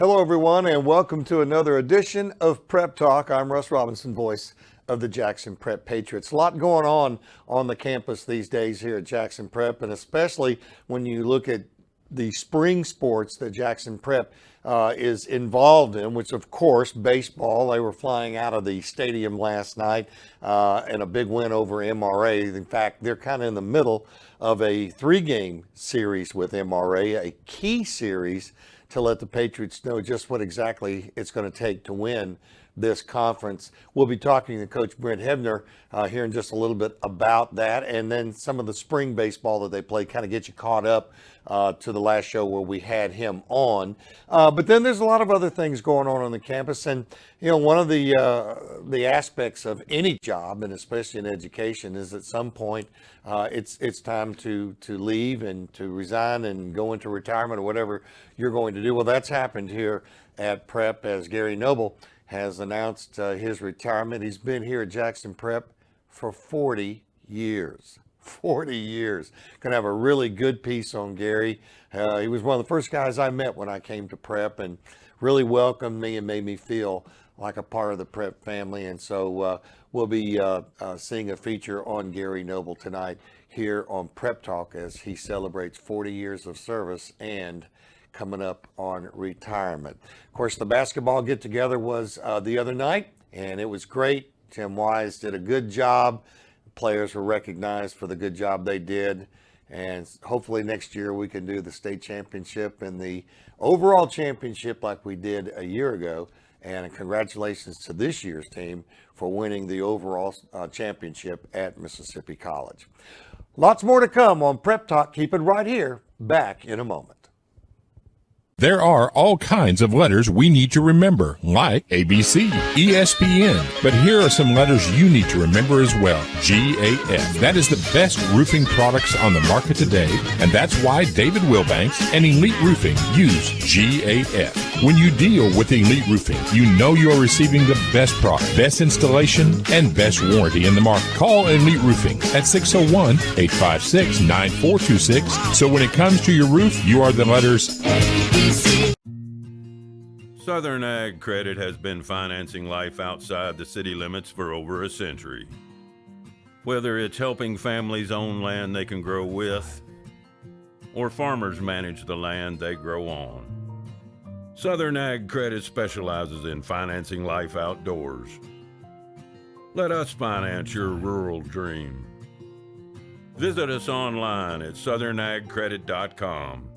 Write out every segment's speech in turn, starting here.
Hello, everyone, and welcome to another edition of Prep Talk. I'm Russ Robinson, voice of the Jackson Prep Patriots. A lot going on the campus these days here at Jackson Prep, and especially when you look at the spring sports that Jackson Prep is involved in, which of course baseball. They were flying out of the stadium last night in a big win over MRA. In fact, they're kind of in the middle of a 3-game series with MRA, a key series to let the Patriots know just what exactly it's going to take to win this conference. We'll be talking to Coach Brent Hebner here in just a little bit about that, and then some of the spring baseball that they play, kind of get you caught up to the last show where we had him on. But then there's a lot of other things going on the campus, and one of the aspects of any job, and especially in education, is at some point it's time to leave and to resign and go into retirement or whatever you're going to do. Well, that's happened here at Prep as Gary Noble has announced his retirement. He's been here at Jackson Prep for 40 years. 40 years. Going to have a really good piece on Gary. He was one of the first guys I met when I came to Prep and really welcomed me and made me feel like a part of the Prep family. And so we'll be seeing a feature on Gary Noble tonight here on Prep Talk as he celebrates 40 years of service and coming up on retirement. Of course, the basketball get-together was the other night, and it was great. Tim Wise did a good job. Players were recognized for the good job they did, and hopefully next year we can do the state championship and the overall championship like we did a year ago. And congratulations to this year's team for winning the overall championship at Mississippi College. Lots more to come on Prep Talk. Keep it right here. Back in a moment. There are all kinds of letters we need to remember, like ABC, ESPN. But here are some letters you need to remember as well. GAF. That is the best roofing products on the market today, and that's why David Wilbanks and Elite Roofing use GAF. When you deal with Elite Roofing, you know you're receiving the best product, best installation, and best warranty in the market. Call Elite Roofing at 601-856-9426. So when it comes to your roof, you are the letters Southern Ag Credit has been financing life outside the city limits for over a century. Whether it's helping families own land they can grow with, or farmers manage the land they grow on, Southern Ag Credit specializes in financing life outdoors. Let us finance your rural dream. Visit us online at southernagcredit.com.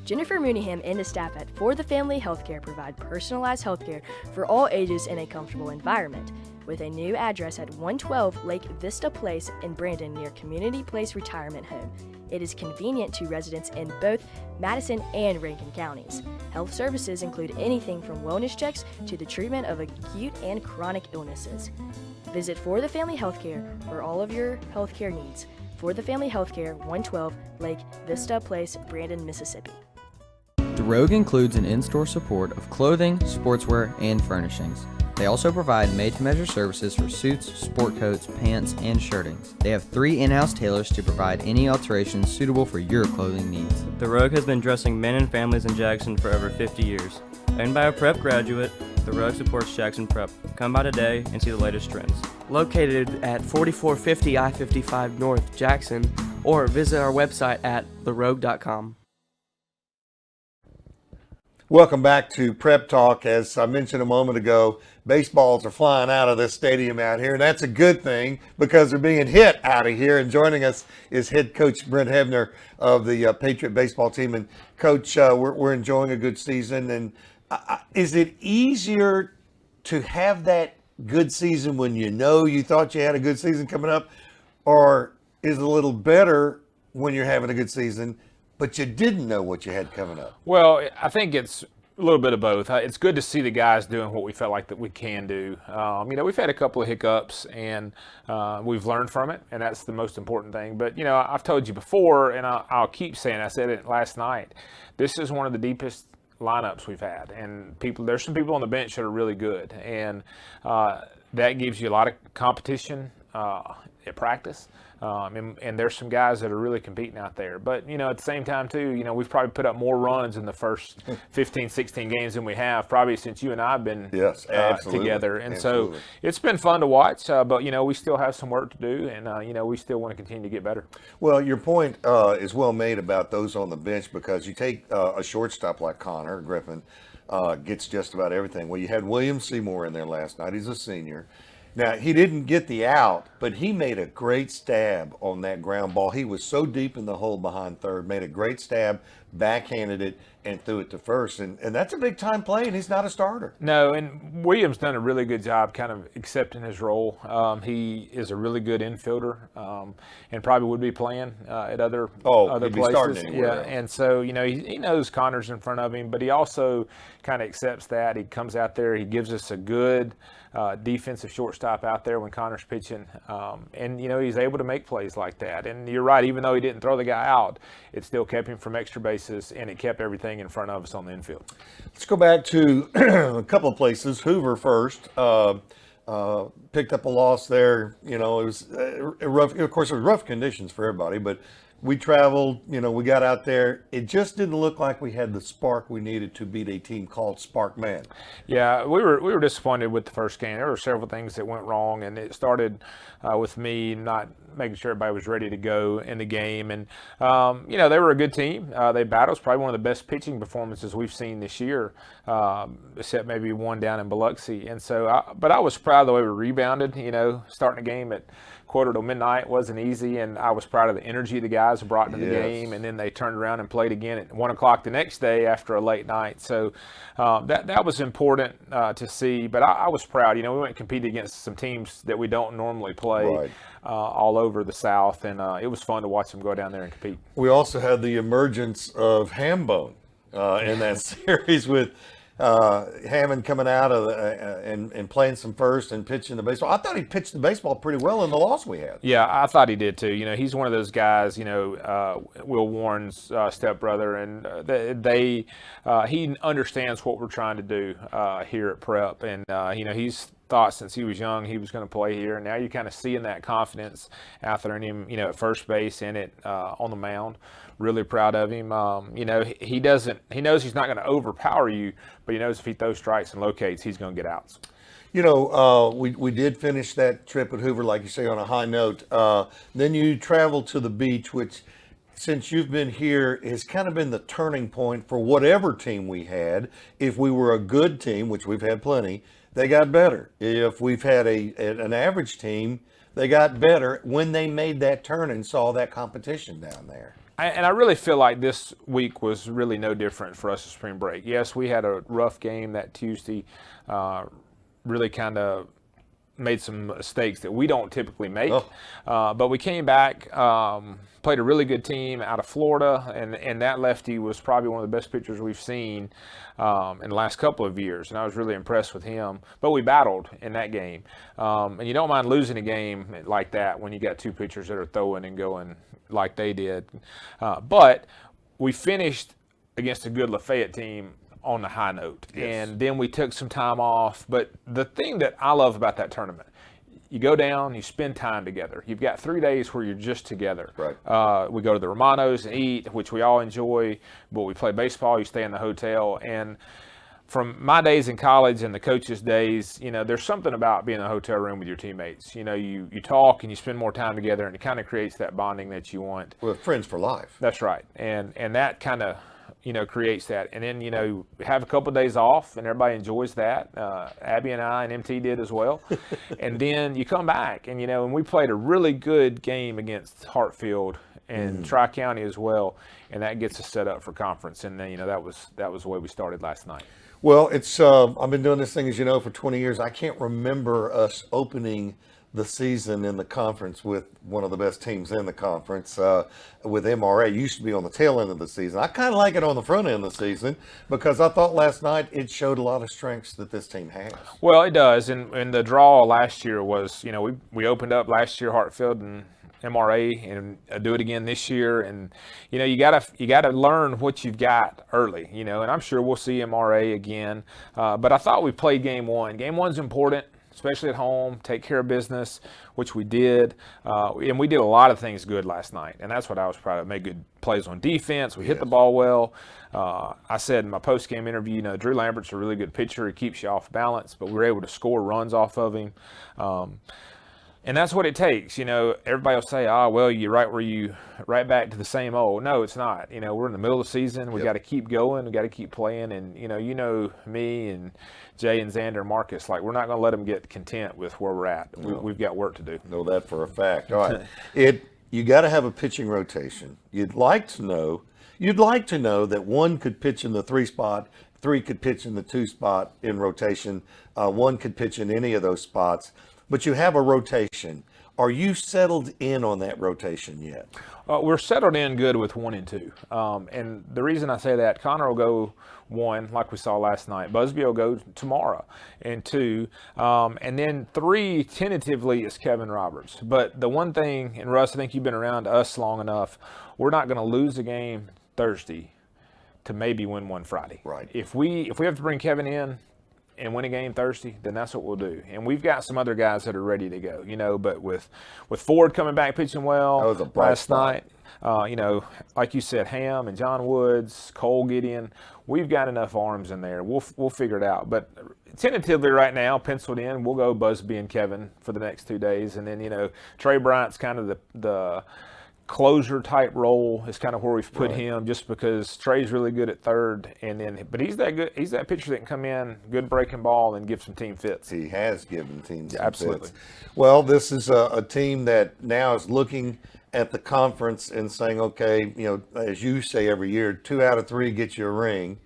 Jennifer Mooneyham and the staff at For the Family Healthcare provide personalized healthcare for all ages in a comfortable environment. With a new address at 112 Lake Vista Place in Brandon near Community Place Retirement Home, it is convenient to residents in both Madison and Rankin counties. Health services include anything from wellness checks to the treatment of acute and chronic illnesses. Visit For the Family Healthcare for all of your healthcare needs. For the Family Healthcare, 112 Lake Vista Place, Brandon, Mississippi. The Rogue includes an in-store support of clothing, sportswear, and furnishings. They also provide made-to-measure services for suits, sport coats, pants, and shirtings. They have 3 in-house tailors to provide any alterations suitable for your clothing needs. The Rogue has been dressing men and families in Jackson for over 50 years. Owned by a Prep graduate, the Rogue supports Jackson Prep. Come by today and see the latest trends. Located at 4450 I-55 North, Jackson, or visit our website at therogue.com. Welcome back to Prep Talk. As I mentioned a moment ago, baseballs are flying out of this stadium out here, and that's a good thing because they're being hit out of here. And joining us is head coach Brent Hebner of the Patriot baseball team. And Coach, we're enjoying a good season. And is it easier to have that good season when you know you thought you had a good season coming up, or is it a little better when you're having a good season but you didn't know what you had coming up? Well, I think it's a little bit of both. It's good to see the guys doing what we felt like that we can do. We've had a couple of hiccups, and we've learned from it, and that's the most important thing. But, I've told you before, and I'll keep saying, I said it last night, this is one of the deepest lineups we've had, and there's some people on the bench that are really good, and that gives you a lot of competition. at practice. And there's some guys that are really competing out there. But, at the same time, too, we've probably put up more runs in the first 15, 16 games than we have probably since you and I have been together. And so it's been fun to watch, but, we still have some work to do, and, we still want to continue to get better. Well, your point is well made about those on the bench, because you take a shortstop like Connor Griffin, gets just about everything. Well, you had William Seymour in there last night. He's a senior. Now, he didn't get the out, but he made a great stab on that ground ball. He was so deep in the hole behind third, made a great stab, backhanded it, and threw it to first. And that's a big-time play, and he's not a starter. No, and Williams done a really good job kind of accepting his role. He is a really good infielder, and probably would be playing at other he'd be places. starting anywhere else. And so, he knows Connor's in front of him, but he also kind of accepts that. He comes out there, he gives us a good defensive shortstop out there when Connor's pitching. And, he's able to make plays like that. And you're right, even though he didn't throw the guy out, it still kept him from extra bases, and it kept everything in front of us on the infield. Let's go back to a couple of places. Hoover first. Picked up a loss there. It was rough. Of course, it was rough conditions for everybody, but we traveled, we got out there. It just didn't look like we had the spark we needed to beat a team called Spark Man. Yeah, we were disappointed with the first game. There were several things that went wrong, and it started with me not making sure everybody was ready to go in the game. And, they were a good team. They battled. It was probably one of the best pitching performances we've seen this year, except maybe one down in Biloxi. And so, but I was proud of the way we rebounded. Starting a game at quarter to midnight wasn't easy, and I was proud of the energy the guys brought into the game. And then they turned around and played again at 1 o'clock the next day after a late night. So that was important to see. But I was proud. We went and competed against some teams that we don't normally play all over the South, and it was fun to watch them go down there and compete. We also had the emergence of Hambone in that series with Hammond coming out of and playing some first and pitching the baseball. I thought he pitched the baseball pretty well in the loss we had. Yeah, I thought he did too. He's one of those guys. Will Warren's stepbrother, and he understands what we're trying to do here at Prep, and he's thought since he was young he was going to play here, and now you're kind of seeing that confidence out there in him, at first base and on the mound. Really proud of him. He knows he's not going to overpower you, but he knows if he throws strikes and locates, he's going to get outs. We did finish that trip at Hoover, like you say, on a high note. Then you traveled to the beach, which, since you've been here, has kind of been the turning point for whatever team we had. If we were a good team, which we've had plenty, they got better. If we've had an average team, they got better when they made that turn and saw that competition down there. And I really feel like this week was really no different for us at spring break. Yes, we had a rough game that Tuesday, really kind of made some mistakes that we don't typically make. But we came back, played a really good team out of Florida, and that lefty was probably one of the best pitchers we've seen in the last couple of years, and I was really impressed with him. But we battled in that game. And you don't mind losing a game like that when you got two pitchers that are throwing and going like they did. But we finished against a good Lafayette team on the high note. Yes. And then we took some time off. But the thing that I love about that tournament, you go down, you spend time together. You've got 3 days where you're just together. Right. We go to the Romanos and eat, which we all enjoy, but we play baseball, you stay in the hotel. And from my days in college and the coaches' days, there's something about being in a hotel room with your teammates. You talk and you spend more time together, and it kind of creates that bonding that you want. We're friends for life. That's right. And that kind of creates that. And then, have a couple of days off, and everybody enjoys that. Abby and I and MT did as well. And then you come back, and, and we played a really good game against Hartfield and Tri-County as well, and that gets us set up for conference. And then, that was the way we started last night. Well, it's I've been doing this thing, as you know, for 20 years. I can't remember us opening the season in the conference with one of the best teams in the conference, with MRA. Used to be on the tail end of the season. I kind of like it on the front end of the season, because I thought last night it showed a lot of strengths that this team has. Well, it does. And the draw last year was, we opened up last year Hartfield and MRA, and do it again this year. And you gotta learn what you've got early, and I'm sure we'll see MRA again. But I thought we played game one. Game one's important, especially at home, take care of business, which we did. And we did a lot of things good last night, and that's what I was proud of. Made good plays on defense. We hit the ball well. I said in my post-game interview, you know, Drew Lambert's a really good pitcher. He keeps you off balance, but we were able to score runs off of him. And that's what it takes. You know, everybody will say, oh, well, you're right back to the same old. No, it's not. You know, we're in the middle of the season. We got to keep going. We got to keep playing. And, you know me and Jay and Xander and Marcus, like, we're not going to let them get content with where we're at. We've got work to do. Know that for a fact. All right. You got to have a pitching rotation. You'd like to know that one could pitch in the 3 spot, 3 could pitch in the 2 spot in rotation, 1 could pitch in any of those spots. But you have a rotation. Are you settled in on that rotation yet? We're settled in good with 1 and 2. And the reason I say that, Connor will go 1, like we saw last night. Busby will go tomorrow in 2. And then 3, tentatively, is Kevin Roberts. But the one thing, and Russ, I think you've been around us long enough, we're not going to lose a game Thursday to maybe win one Friday. Right. If we have to bring Kevin in and win a game Thursday, then that's what we'll do. And we've got some other guys that are ready to go, you know, but with Ford coming back pitching well last night, you know, like you said, Ham and John Woods, Cole Gideon, we've got enough arms in there. We'll figure it out. But tentatively right now, penciled in, we'll go Busby and Kevin for the next 2 days. And then, you know, Trey Bryant's kind of the closure type role is kind of where we've put him, just because Trey's really good at third, but he's that good. He's that pitcher that can come in, good breaking ball, and give some team fits. He has given teams some absolutely fits. Well, this is a team that now is looking at the conference and saying, okay, you know, as you say every year, 2 out of 3 get you a ring,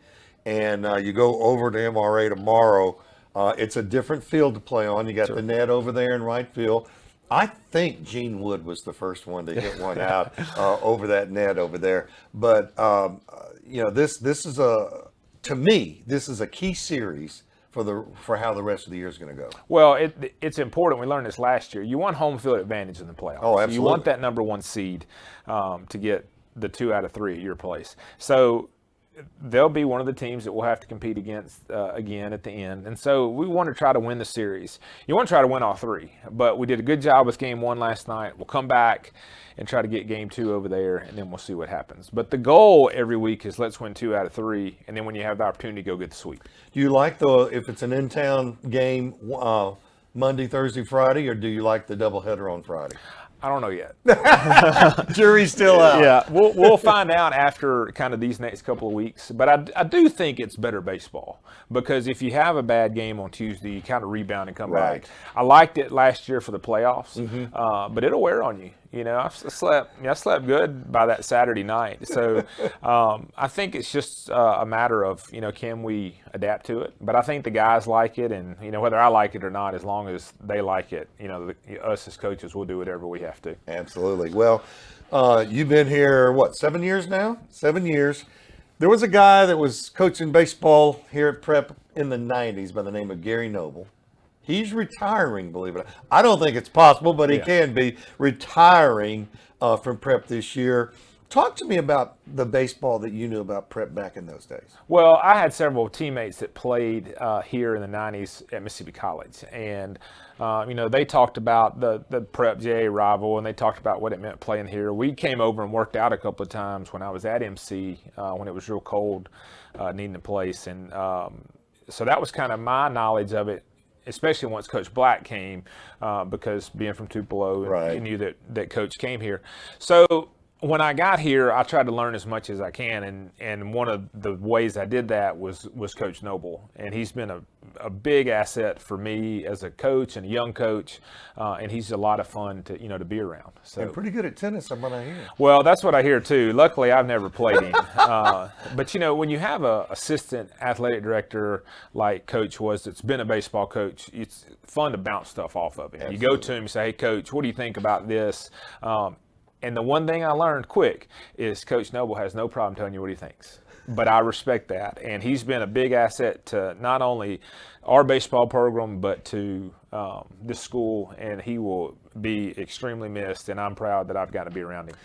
and you go over to MRA tomorrow. It's a different field to play on. You got the net over there in right field. I think Gene Wood was the first one to hit one out over that net over there. But, you know, this is to me, this is a key series for how the rest of the year is going to go. Well, it's important. We learned this last year. You want home field advantage in the playoffs. Oh, absolutely. You want that number 1 seed to get the 2 out of 3 at your place. So they'll be one of the teams that we'll have to compete against again at the end. And so we want to try to win the series. You want to try to win all 3, but we did a good job with game 1 last night. We'll come back and try to get game 2 over there, and then we'll see what happens. But the goal every week is let's win 2 out of 3, and then when you have the opportunity, go get the sweep. Do you like if it's an in-town game Monday, Thursday, Friday, or do you like the doubleheader on Friday? I don't know yet. Jury's still out. Yeah, we'll find out after kind of these next couple of weeks. But I do think it's better baseball, because if you have a bad game on Tuesday, you kind of rebound and come back. I liked it last year for the playoffs, but it'll wear on you. You know, I slept good by that Saturday night. So I think it's just a matter of, you know, can we adapt to it? But I think the guys like it, and, you know, whether I like it or not, as long as they like it, you know, us as coaches will do whatever we have to. Absolutely. Well, you've been here, 7 years now? 7 years. There was a guy that was coaching baseball here at Prep in the 90s by the name of Gary Noble. He's retiring, believe it or not. I don't think it's possible, but he can be retiring from Prep this year. Talk to me about the baseball that you knew about Prep back in those days. Well, I had several teammates that played here in the 90s at Mississippi College. And, you know, they talked about the Prep JA rival, and they talked about what it meant playing here. We came over and worked out a couple of times when I was at MC when it was real cold, needing a place. And so that was kind of my knowledge of it, especially once Coach Black came, because being from Tupelo, and knew that Coach came here. So when I got here, I tried to learn as much as I can, and one of the ways I did that was Coach Noble, and he's been a big asset for me as a coach and a young coach, and he's a lot of fun to be around. So, and pretty good at tennis, I'm what I hear. Well, that's what I hear too. Luckily, I've never played him, but when you have a assistant athletic director like Coach was, that's been a baseball coach, it's fun to bounce stuff off of him. Absolutely. You go to him and say, "Hey, Coach, what do you think about this?" And the one thing I learned quick is Coach Noble has no problem telling you what he thinks. But I respect that. And he's been a big asset to not only our baseball program, but to this school. And he will be extremely missed. And I'm proud that I've got to be around him.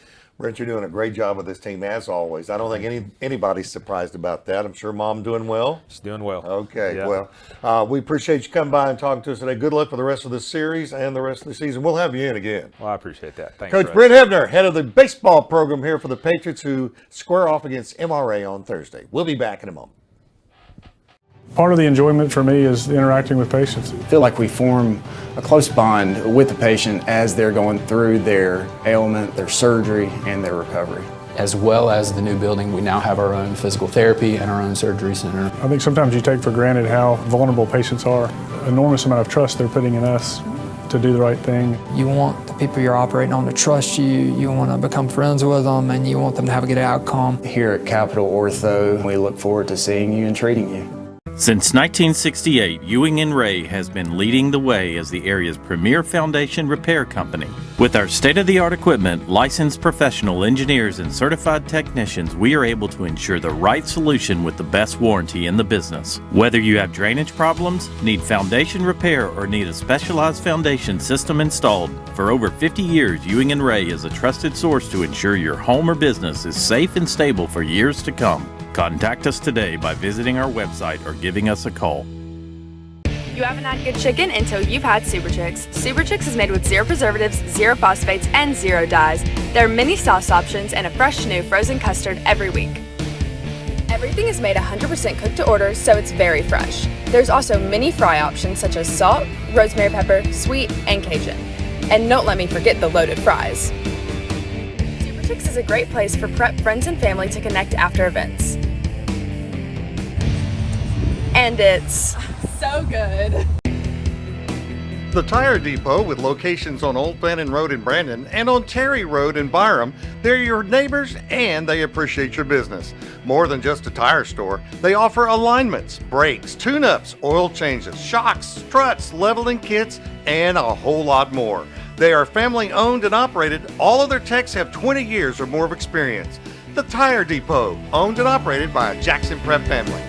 Brent, you're doing a great job with this team as always. I don't think anybody's surprised about that. I'm sure Mom doing well. It's doing well. Okay, Yeah. well, we appreciate you coming by and talking to us today. Good luck for the rest of the series and the rest of the season. We'll have you in again. Well, I appreciate that. Thanks, Coach Russ. Brent Hebner, head of the baseball program here for the Patriots, who square off against MRA on Thursday. We'll be back in a moment. Part of the enjoyment for me is interacting with patients. I feel like we form a close bond with the patient as they're going through their ailment, their surgery, and their recovery. As well as the new building, we now have our own physical therapy and our own surgery center. I think sometimes you take for granted how vulnerable patients are. Enormous amount of trust they're putting in us to do the right thing. You want the people you're operating on to trust you, you want to become friends with them, and you want them to have a good outcome. Here at Capital Ortho, we look forward to seeing you and treating you. Since 1968, Ewing & Ray has been leading the way as the area's premier foundation repair company. With our state-of-the-art equipment, licensed professional engineers, and certified technicians, we are able to ensure the right solution with the best warranty in the business. Whether you have drainage problems, need foundation repair, or need a specialized foundation system installed, for over 50 years, Ewing & Ray is a trusted source to ensure your home or business is safe and stable for years to come. Contact us today by visiting our website or giving us a call. You haven't had good chicken until you've had Super Chicks. Super Chicks is made with 0 preservatives, 0 phosphates, and 0 dyes. There are many sauce options and a fresh new frozen custard every week. Everything is made 100% cooked to order, so it's very fresh. There's also many fry options such as salt, rosemary pepper, sweet, and Cajun. And don't let me forget the loaded fries. Super Chicks is a great place for prep friends and family to connect after events. And it's so good. The Tire Depot, with locations on Old Fannin Road in Brandon and on Terry Road in Byram, they're your neighbors and they appreciate your business. More than just a tire store, they offer alignments, brakes, tune-ups, oil changes, shocks, struts, leveling kits, and a whole lot more. They are family owned and operated. All of their techs have 20 years or more of experience. The Tire Depot, owned and operated by a Jackson Prep family.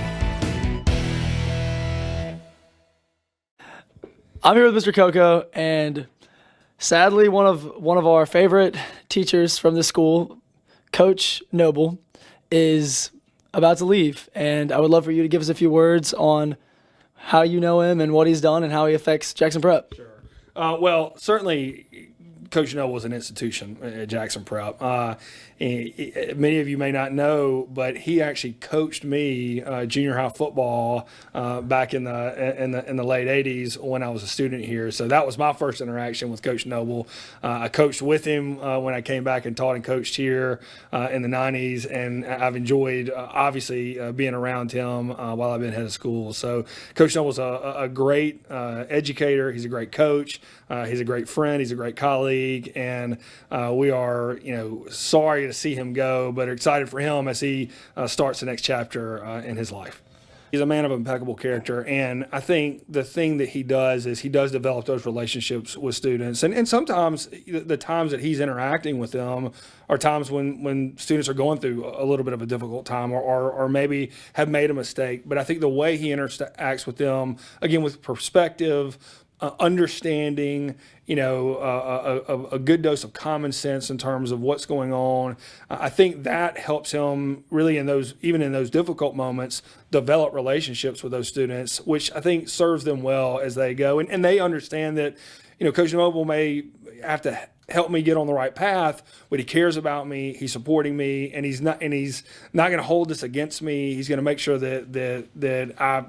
I'm here with Mr. Coco, and sadly, one of our favorite teachers from the school, Coach Noble, is about to leave. And I would love for you to give us a few words on how you know him and what he's done and how he affects Jackson Prep. Sure. Well, certainly Coach Noble was an institution at Jackson Prep. Many of you may not know, but he actually coached me junior high football back in the late '80s when I was a student here. So that was my first interaction with Coach Noble. I coached with him when I came back and taught and coached here in the '90s, and I've enjoyed obviously being around him while I've been head of school. So Coach Noble's a great educator. He's a great coach. He's a great friend. He's a great colleague, and we are sorry to see him go, but are excited for him as he starts the next chapter in his life. He's a man of impeccable character, and I think the thing that he does is he does develop those relationships with students. And sometimes the times that he's interacting with them are times when students are going through a little bit of a difficult time or maybe have made a mistake. But I think the way he interacts with them, again, with perspective, understanding, a good dose of common sense in terms of what's going on. I think that helps him really even in those difficult moments, develop relationships with those students, which I think serves them well as they go. And they understand that, Coach Noble may have to help me get on the right path, but he cares about me, he's supporting me, and he's not going to hold this against me. He's going to make sure that I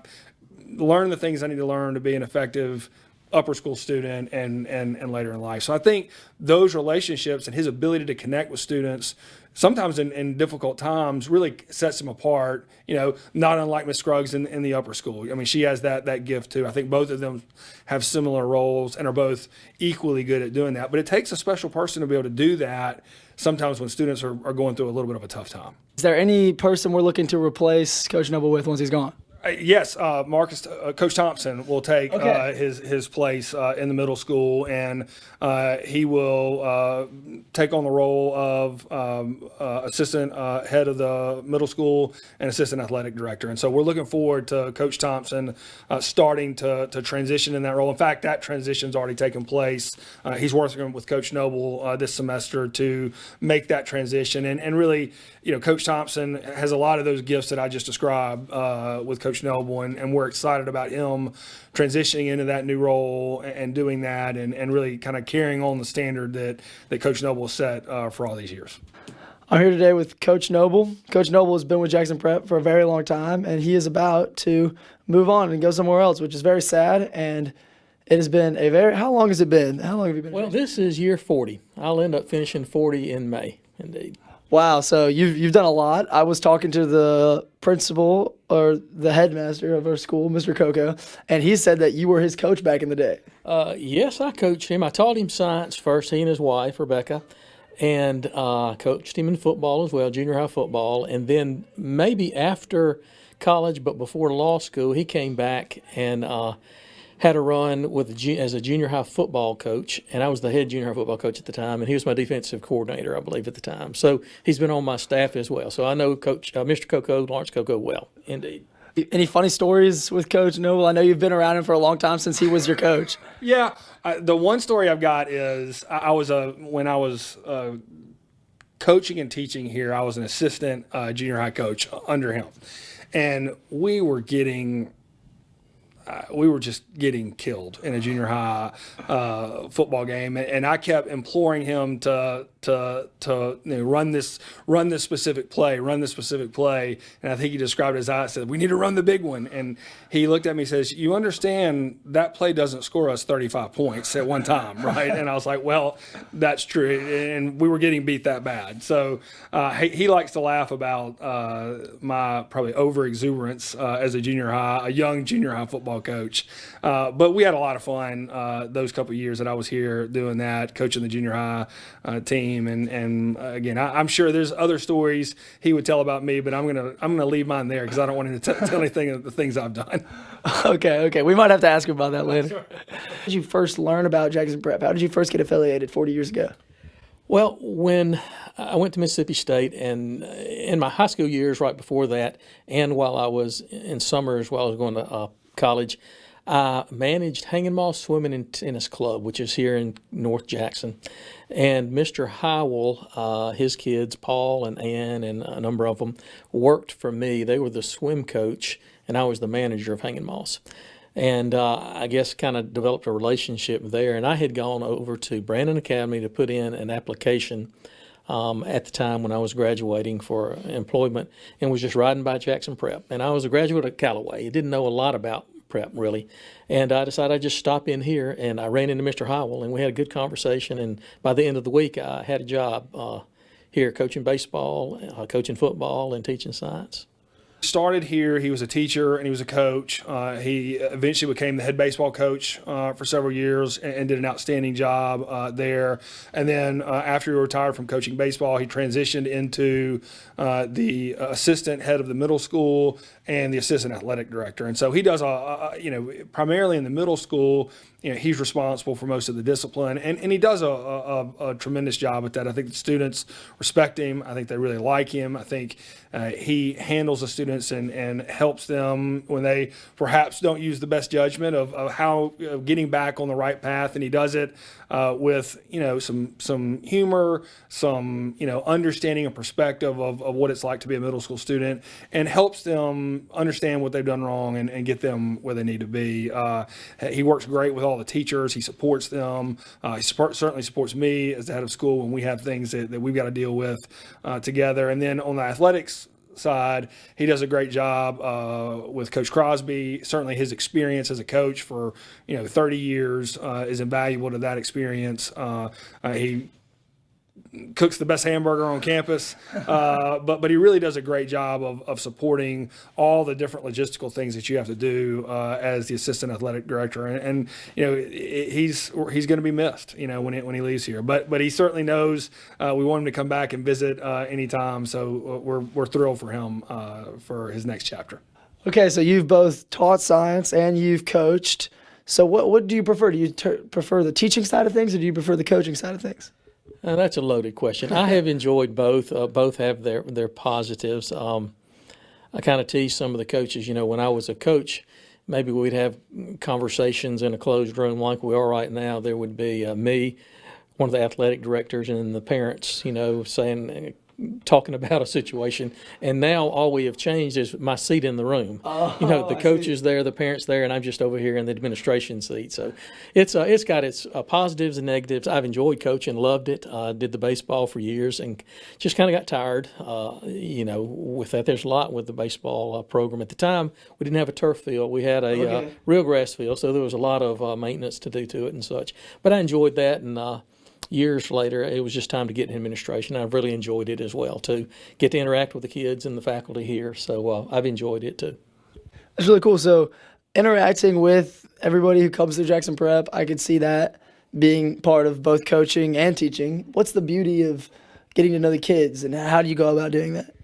learn the things I need to learn to be an effective upper school student and later in life. So I think those relationships and his ability to connect with students, sometimes in difficult times, really sets him apart, not unlike Miss Scruggs in the upper school. I mean, she has that gift too. I think both of them have similar roles and are both equally good at doing that. But it takes a special person to be able to do that sometimes when students are going through a little bit of a tough time. Is there any person we're looking to replace Coach Noble with once he's gone? Yes, Coach Thompson will take his place in the middle school, and he will take on the role of assistant head of the middle school and assistant athletic director. And so we're looking forward to Coach Thompson starting to transition in that role. In fact, that transition's already taken place. He's working with Coach Noble this semester to make that transition, and really, Coach Thompson has a lot of those gifts that I just described with Coach Noble, and we're excited about him transitioning into that new role and doing that, and really kind of carrying on the standard that Coach Noble set for all these years. I'm here today with Coach Noble. Coach Noble has been with Jackson Prep for a very long time, and he is about to move on and go somewhere else, which is very sad. And it has been how long has it been? How long have you been? Well, this is year 40. I'll end up finishing 40 in May, indeed. Wow, so you've done a lot. I was talking to the principal or the headmaster of our school, Mr. Coco, and he said that you were his coach back in the day. Yes, I coached him. I taught him science first, he and his wife, Rebecca, and coached him in football as well, junior high football. And then maybe after college, but before law school, he came back and had a run as a junior high football coach, and I was the head junior high football coach at the time, and he was my defensive coordinator, I believe, at the time. So he's been on my staff as well. So I know Coach Mr. Coco, Lawrence Coco, well, indeed. Any funny stories with Coach Noble? I know you've been around him for a long time since he was your coach. Yeah, the one story I've got is when I was coaching and teaching here, I was an assistant junior high coach under him, and we were just getting killed in a junior high football game, and I kept imploring him to run this specific play, and I think he described it as I said, we need to run the big one, and he looked at me and says, you understand that play doesn't score us 35 points at one time, right? And I was like, well, that's true, and we were getting beat that bad. So he likes to laugh about my probably over exuberance as a young junior high football coach, but we had a lot of fun those couple of years that I was here doing that, coaching the junior high team, and again, I'm sure there's other stories he would tell about me, but I'm gonna leave mine there because I don't want him to tell anything of the things I've done. Okay, we might have to ask him about that later. Sure. How did you first learn about Jackson Prep? How did you first get affiliated 40 years ago? Well, when I went to Mississippi State, and in my high school years right before that, and while I was in summers while I was going to college, I managed Hanging Moss Swimming and Tennis Club, which is here in North Jackson. And Mr. Howell, his kids, Paul and Ann and a number of them, worked for me. They were the swim coach, and I was the manager of Hanging Moss. And I guess kind of developed a relationship there. And I had gone over to Brandon Academy to put in an application at the time when I was graduating for employment, and was just riding by Jackson Prep. And I was a graduate at Callaway. I didn't know a lot about prep, really. And I decided I'd just stop in here, and I ran into Mr. Howell, and we had a good conversation. And by the end of the week, I had a job here coaching baseball, coaching football, and teaching science. Started here, he was a teacher and he was a coach. He eventually became the head baseball coach for several years and did an outstanding job there. And then after he retired from coaching baseball, he transitioned into the assistant head of the middle school and the assistant athletic director. And so he does, primarily in the middle school, he's responsible for most of the discipline, and he does a tremendous job at that. I think the students respect him. I think they really like him. I think he handles the students and helps them when they perhaps don't use the best judgment of how getting back on the right path, and he does it with some humor, some understanding and perspective of what it's like to be a middle school student, and helps them understand what they've done wrong and get them where they need to be. He works great with all the teachers. He supports them. He certainly supports me as the head of school when we have things that we've got to deal with together. And then on the athletics side, he does a great job with Coach Crosby. Certainly his experience as a coach for 30 years is invaluable to that experience. He cooks the best hamburger on campus, but he really does a great job of supporting all the different logistical things that you have to do as the assistant athletic director, and he's going to be missed when he leaves here, but he certainly knows we want him to come back and visit anytime, so we're thrilled for him for his next chapter. Okay, so you've both taught science and you've coached. So what do you prefer? Do you prefer the teaching side of things, or do you prefer the coaching side of things? That's a loaded question. I have enjoyed both. Both have their positives. I kind of tease some of the coaches, when I was a coach, maybe we'd have conversations in a closed room like we are right now. There would be me, one of the athletic directors, and the parents, saying, talking about a situation. And now all we have changed is my seat in the room. The coach is there, the parents there, and I'm just over here in the administration seat. So it's got its positives and negatives. I've enjoyed coaching, loved it. Did the baseball for years and just kind of got tired. With that, there's a lot with the baseball program. At the time, we didn't have a turf field. We had a real grass field, so there was a lot of maintenance to do to it and such. But I enjoyed that, and years later, it was just time to get in administration. I've really enjoyed it as well, to get to interact with the kids and the faculty here. So I've enjoyed it, too. That's really cool. So interacting with everybody who comes to Jackson Prep, I could see that being part of both coaching and teaching. What's the beauty of getting to know the kids, and how do you go about doing that?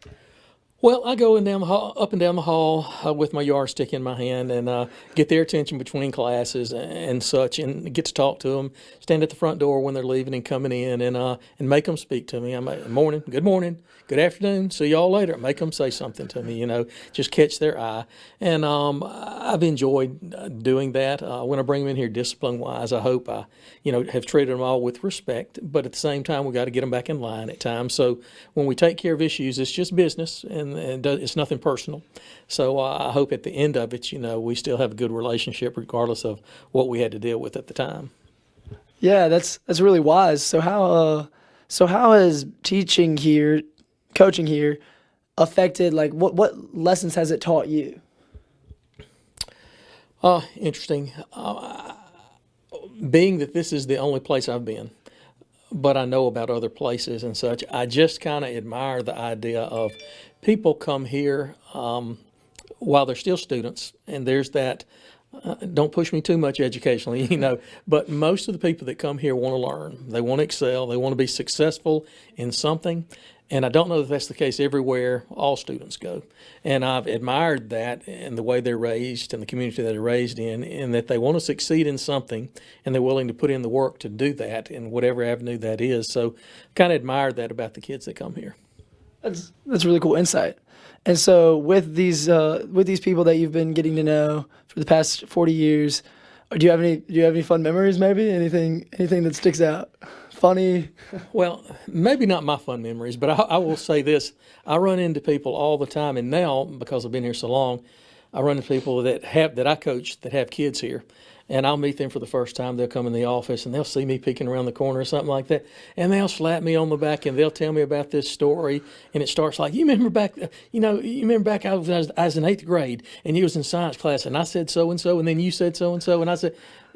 Well, I go up and down the hall with my yardstick in my hand and get their attention between classes and such, and get to talk to them, stand at the front door when they're leaving and coming in, and make them speak to me. I'm like, morning, good afternoon, see y'all later. Make them say something to me, just catch their eye. And I've enjoyed doing that. When I bring them in here discipline-wise, I hope I, have treated them all with respect, but at the same time, we got to get them back in line at times. So when we take care of issues, it's just business, and it's nothing personal. So I hope at the end of it, we still have a good relationship regardless of what we had to deal with at the time. Yeah, that's really wise. So how has teaching here, coaching here, affected, like, what lessons has it taught you? Interesting. Being that this is the only place I've been, but I know about other places and such, I just kind of admire the idea of people come here while they're still students, and there's that, don't push me too much educationally, but most of the people that come here want to learn. They want to excel. They want to be successful in something. And I don't know if that's the case everywhere all students go. And I've admired that in the way they're raised and the community that they're raised in that they want to succeed in something and they're willing to put in the work to do that in whatever avenue that is. So kind of admired that about the kids that come here. That's really cool insight. And so with these people that you've been getting to know for the past 40 years, do you have any fun memories? Maybe anything that sticks out? Funny? Well, maybe not my fun memories, but I will say this: I run into people all the time, and now because I've been here so long, I run into people that I coach that have kids here. And I'll meet them for the first time. They'll come in the office and they'll see me peeking around the corner or something like that. And they'll slap me on the back and they'll tell me about this story. And it starts like, you remember back I was in 8th grade and you was in science class and I said so-and-so and then you said so-and-so. And I said,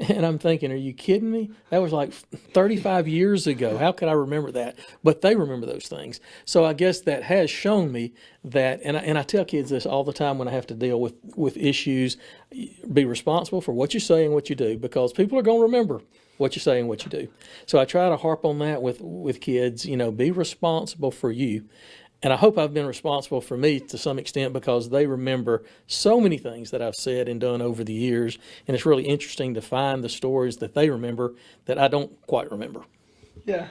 and I'm thinking, are you kidding me? That was like 35 years ago. How could I remember that? But they remember those things. So I guess that has shown me that, and I tell kids this all the time when I have to deal with issues, be responsible for what you say and what you do, because people are going to remember what you say and what you do. So I try to harp on that with kids, be responsible for you. And I hope I've been responsible for me to some extent, because they remember so many things that I've said and done over the years. And it's really interesting to find the stories that they remember that I don't quite remember. Yeah.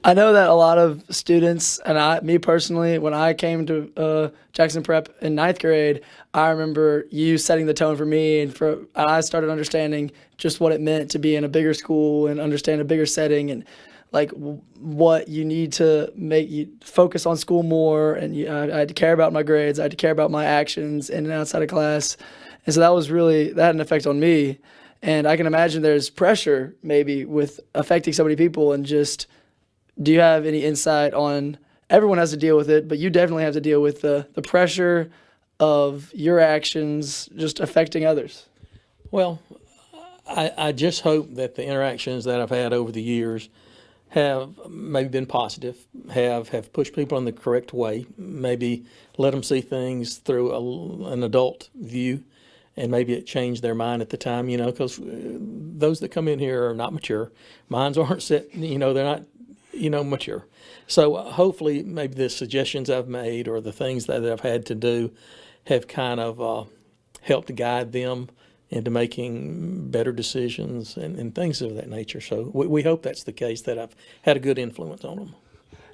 I know that a lot of students, and me personally, when I came to Jackson Prep in 9th grade, I remember you setting the tone for me, and I started understanding just what it meant to be in a bigger school and understand a bigger setting, and like what you need to make you focus on school more. And I had to care about my grades. I had to care about my actions in and outside of class. And so that had an effect on me. And I can imagine there's pressure maybe with affecting so many people. And just, do you have any insight on, everyone has to deal with it, but you definitely have to deal with the pressure of your actions just affecting others? Well, I just hope that the interactions that I've had over the years have maybe been positive, have pushed people in the correct way, maybe let them see things through an adult view, and maybe it changed their mind at the time, because those that come in here are not mature. Minds aren't set, they're not, mature. So hopefully maybe the suggestions I've made or the things that I've had to do have kind of helped guide them into making better decisions and things of that nature. So we hope that's the case, that I've had a good influence on them.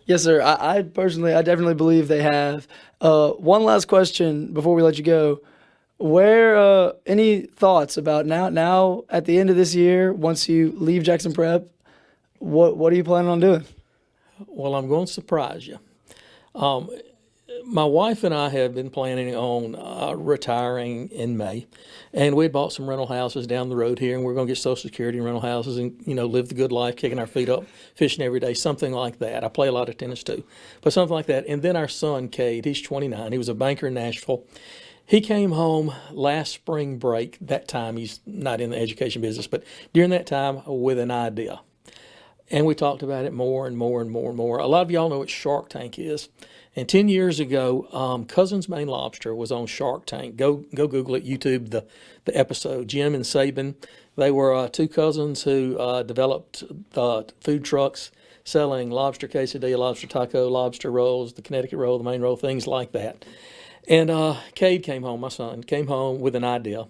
Yes, sir. I personally, I definitely believe they have. One last question before we let you go. Any thoughts about now at the end of this year, once you leave Jackson Prep, what are you planning on doing? Well, I'm going to surprise you. My wife and I have been planning on retiring in May, and we had bought some rental houses down the road here, and we're going to get Social Security and rental houses and, live the good life, kicking our feet up, fishing every day, something like that. I play a lot of tennis too, but something like that. And then our son, Cade, he's 29. He was a banker in Nashville. He came home last spring break. That time, he's not in the education business, but during that time with an idea. And we talked about it more and more and more and more. A lot of y'all know what Shark Tank is. And 10 years ago, Cousins Maine Lobster was on Shark Tank. Go Google it, YouTube the episode. Jim and Saban, they were two cousins who developed food trucks selling lobster quesadilla, lobster taco, lobster rolls, the Connecticut roll, the Maine roll, things like that. And Cade came home, my son, came home with an idea.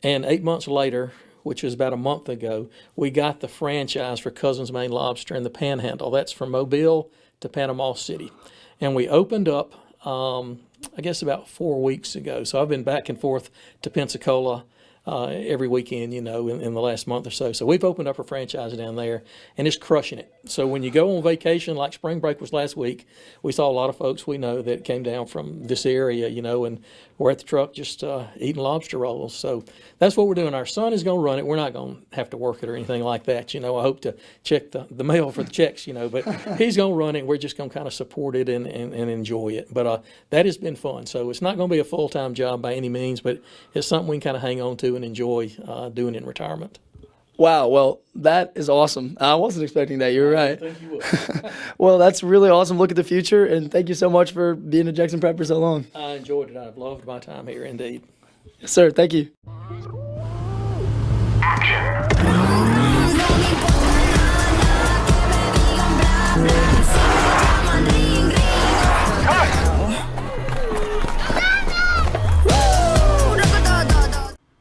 And 8 months later, which was about a month ago, we got the franchise for Cousins Maine Lobster in the Panhandle. That's from Mobile to Panama City. And we opened up, I guess about 4 weeks ago. So I've been back and forth to Pensacola every weekend, in the last month or so. So we've opened up a franchise down there, and it's crushing it. So when you go on vacation, like spring break was last week, we saw a lot of folks we know that came down from this area, and we're at the truck just eating lobster rolls. So that's what we're doing. Our son is going to run it. We're not going to have to work it or anything like that. I hope to check the mail for the checks, but he's going to run it. We're just going to kind of support it and enjoy it. But that has been fun. So it's not going to be a full-time job by any means, but it's something we can kind of hang on to and enjoy doing in retirement. Wow, well, that is awesome. I wasn't expecting that. You're right. I think you would. Well, that's really awesome. Look at the future, and thank you so much for being a Jackson Prep for so long. I enjoyed it. I've loved my time here, indeed. Yes, sir. Thank you.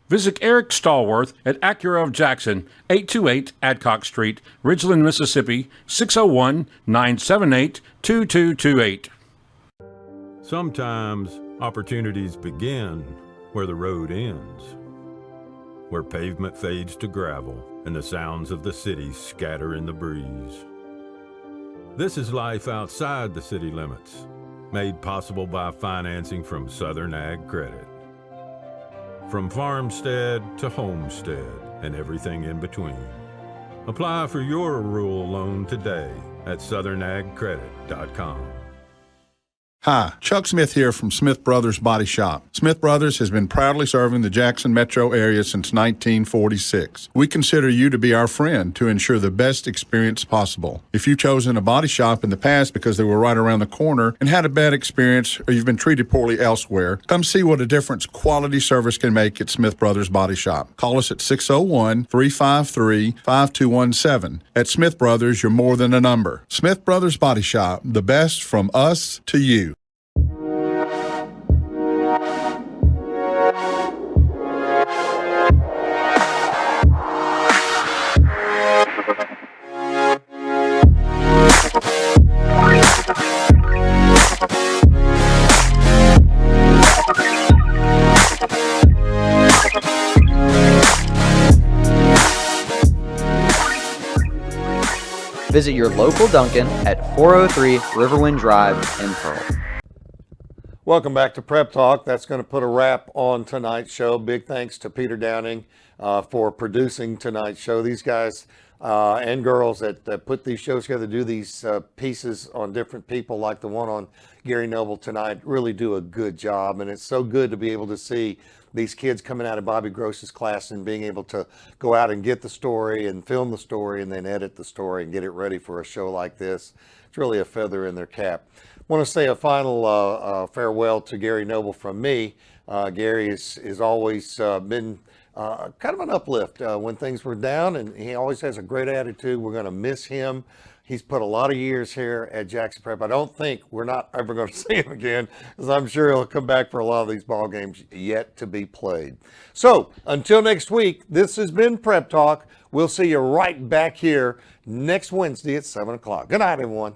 Visit Eric Stallworth at Acura of Jackson, 828 Adcock Street, Ridgeland, Mississippi, 601-978-2228. Sometimes opportunities begin where the road ends, where pavement fades to gravel and the sounds of the city scatter in the breeze. This is life outside the city limits, made possible by financing from Southern Ag Credit. From farmstead to homestead and everything in between. Apply for your rural loan today at southernagcredit.com. Hi, Chuck Smith here from Smith Brothers Body Shop. Smith Brothers has been proudly serving the Jackson metro area since 1946. We consider you to be our friend to ensure the best experience possible. If you've chosen a body shop in the past because they were right around the corner and had a bad experience or you've been treated poorly elsewhere, come see what a difference quality service can make at Smith Brothers Body Shop. Call us at 601-353-5217. At Smith Brothers, you're more than a number. Smith Brothers Body Shop, the best from us to you. Visit your local Dunkin' at 403 Riverwind Drive in Pearl. Welcome back to Prep Talk. That's going to put a wrap on tonight's show. Big thanks to Peter Downing for producing tonight's show. These guys and girls that put these shows together, do these pieces on different people like the one on Gary Noble tonight, really do a good job. And it's so good to be able to see these kids coming out of Bobby Gross's class and being able to go out and get the story and film the story and then edit the story and get it ready for a show like this. It's really a feather in their cap. I want to say a final farewell to Gary Noble from me. Gary has always been kind of an uplift when things were down, and he always has a great attitude. We're going to miss him. He's put a lot of years here at Jackson Prep. I don't think we're not ever going to see him again, because I'm sure he'll come back for a lot of these ball games yet to be played. So until next week, this has been Prep Talk. We'll see you right back here next Wednesday at 7 o'clock. Good night, everyone.